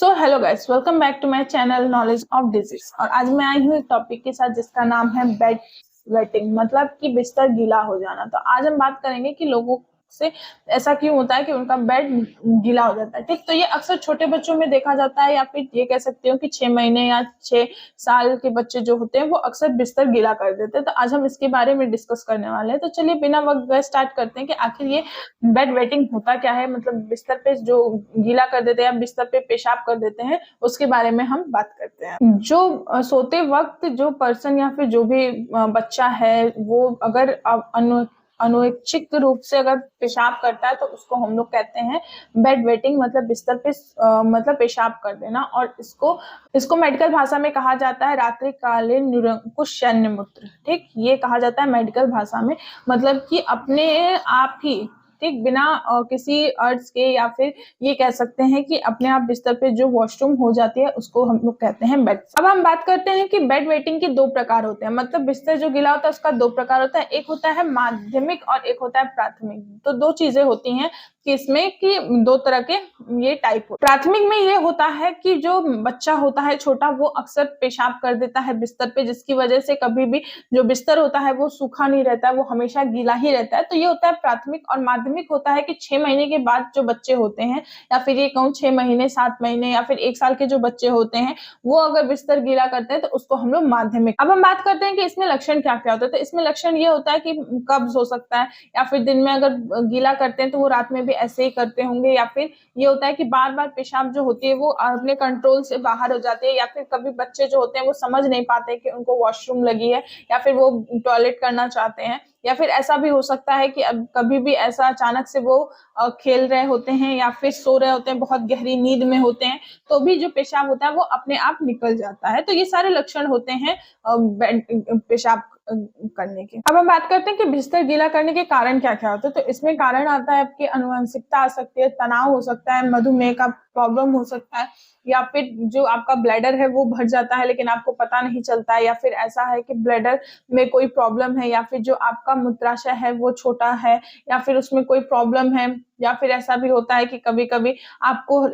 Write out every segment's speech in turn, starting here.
So hello guys, welcome back to my channel knowledge of disease. और आज मैं आई हूँ एक टॉपिक के साथ जिसका नाम है बेड वेटिंग, मतलब कि बिस्तर गीला हो जाना। तो आज हम बात करेंगे कि लोगों से ऐसा क्यों होता है कि उनका बेड गीला हो जाता है। ठीक, तो ये अक्सर छोटे बच्चों में देखा जाता है, या फिर ये कह सकते हो कि 6 महीने या 6 साल के बच्चे जो होते हैं वो अक्सर बिस्तर गीला कर देते हैं। तो आज हम इसके बारे में डिस्कस करने वाले हैं। तो चलिए बिना वक्त गए स्टार्ट करते हैं कि आखिर ये बेड वेटिंग होता क्या है, मतलब बिस्तर पे जो गीला कर देते हैं या बिस्तर पे पेशाब कर देते हैं, उसके बारे में हम बात करते हैं। जो सोते वक्त जो पर्सन या फिर जो भी बच्चा है वो अगर अनैच्छिक रूप से अगर पेशाब करता है तो उसको हम लोग कहते हैं बेड वेटिंग, मतलब बिस्तर पे मतलब पेशाब कर देना। और इसको मेडिकल भाषा में कहा जाता है रात्रिकालीन निरंकुश शयन मूत्र। ठीक, ये कहा जाता है मेडिकल भाषा में, मतलब कि अपने आप ही, ठीक, बिना किसी अर्ज के, या फिर ये कह सकते हैं कि अपने आप बिस्तर पे जो वॉशरूम हो जाती है उसको हम लोग कहते हैं बेड। अब हम बात करते हैं कि बेड वेटिंग के दो प्रकार होते हैं, मतलब बिस्तर जो गीला होता है उसका दो प्रकार होता है। एक होता है माध्यमिक और एक होता है प्राथमिक। तो दो चीजें होती हैं कि इसमें कि दो तरह के ये टाइप हो। प्राथमिक में ये होता है कि जो बच्चा होता है छोटा, वो अक्सर पेशाब कर देता है बिस्तर पे, जिसकी वजह से कभी भी जो बिस्तर होता है वो सूखा नहीं रहता है, वो हमेशा गीला ही रहता है। तो ये होता है प्राथमिक। और माध्यमिक होता है कि 6 महीने के बाद जो बच्चे होते हैं, या फिर ये कहूँ 6 महीने, 7 महीने या फिर 1 साल के जो बच्चे होते हैं, वो अगर बिस्तर गीला करते हैं तो उसको हम लोग माध्यमिक। अब हम बात करते हैं कि इसमें लक्षण क्या क्या होता है। तो इसमें लक्षण ये होता है कि कब्ज हो सकता है, या फिर दिन में अगर गीला करते हैं तो वो रात में भी ऐसे ही करते होंगे, या फिर ये होता है कि बार बार पेशाब जो होती है वो अपने कंट्रोल से बाहर हो जाती है, या फिर कभी बच्चे जो होते हैं वो समझ नहीं पाते कि उनको वॉशरूम लगी है या फिर वो टॉयलेट करना चाहते हैं। या फिर ऐसा भी हो सकता है कि अब कभी भी ऐसा अचानक से वो खेल रहे होते हैं या फिर सो रहे होते हैं, बहुत गहरी नींद में होते हैं, तो भी जो पेशाब होता है वो अपने आप निकल जाता है। तो ये सारे लक्षण होते हैं पेशाब करने के। अब हम बात करते हैं कि बिस्तर गीला करने के कारण क्या क्या होते हैं। तो इसमें कारण आता है आपकी आनुवंशिकता आ सकती है, तनाव हो सकता है, मधुमेह का प्रॉब्लम हो सकता है, या फिर जो आपका ब्लैडर है वो भर जाता है लेकिन आपको पता नहीं चलता है, या फिर ऐसा है कि ब्लैडर में कोई प्रॉब्लम है, या फिर जो आपका मूत्राशय है वो छोटा है, या फिर उसमें कोई प्रॉब्लम है, या फिर ऐसा भी होता है कि कभी कभी आपको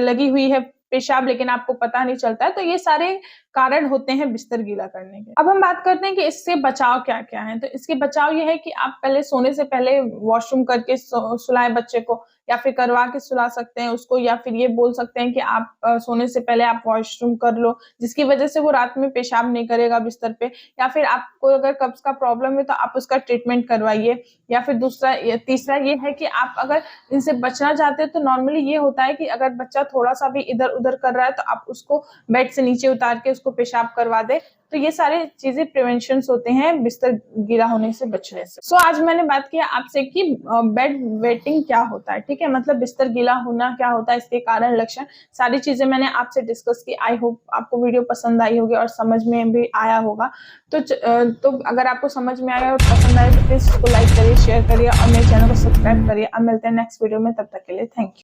लगी हुई है पेशाब लेकिन आपको पता नहीं चलता है। तो ये सारे कारण होते हैं बिस्तर गीला करने के। अब हम बात करते हैं कि इससे बचाव क्या क्या है। तो इसके बचाव ये है कि आप पहले सोने से पहले वॉशरूम करके सुलाएं बच्चे को, या फिर करवा के सुला सकते हैं उसको, या फिर ये बोल सकते हैं कि आप सोने से पहले आप वॉशरूम कर लो, जिसकी वजह से वो रात में पेशाब नहीं करेगा बिस्तर पे। या फिर आपको अगर कब्ज का प्रॉब्लम है तो आप उसका ट्रीटमेंट करवाइए। या फिर तीसरा ये है कि आप अगर इनसे बचना चाहते हैं तो नॉर्मली ये होता है कि अगर बच्चा थोड़ा सा भी इधर उधर कर रहा है तो आप उसको बेड से नीचे उतार के उसको पेशाब करवा दे। तो ये सारे चीजें प्रिवेंशन होते हैं बिस्तर गीला होने से बचने से। सो आज मैंने बात किया आपसे कि बेड वेटिंग क्या होता है, ठीक है, मतलब बिस्तर गीला होना क्या होता है, इसके कारण, लक्षण, सारी चीजें मैंने आपसे डिस्कस की। आई होप आपको वीडियो पसंद आई होगी और समझ में भी आया होगा। तो अगर आपको समझ में आया और पसंद आए तो प्लीज इसको लाइक करिए, शेयर करिए और मेरे चैनल को सब्सक्राइब करिए। अब मिलते हैं नेक्स्ट वीडियो में, तब तक के लिए थैंक यू।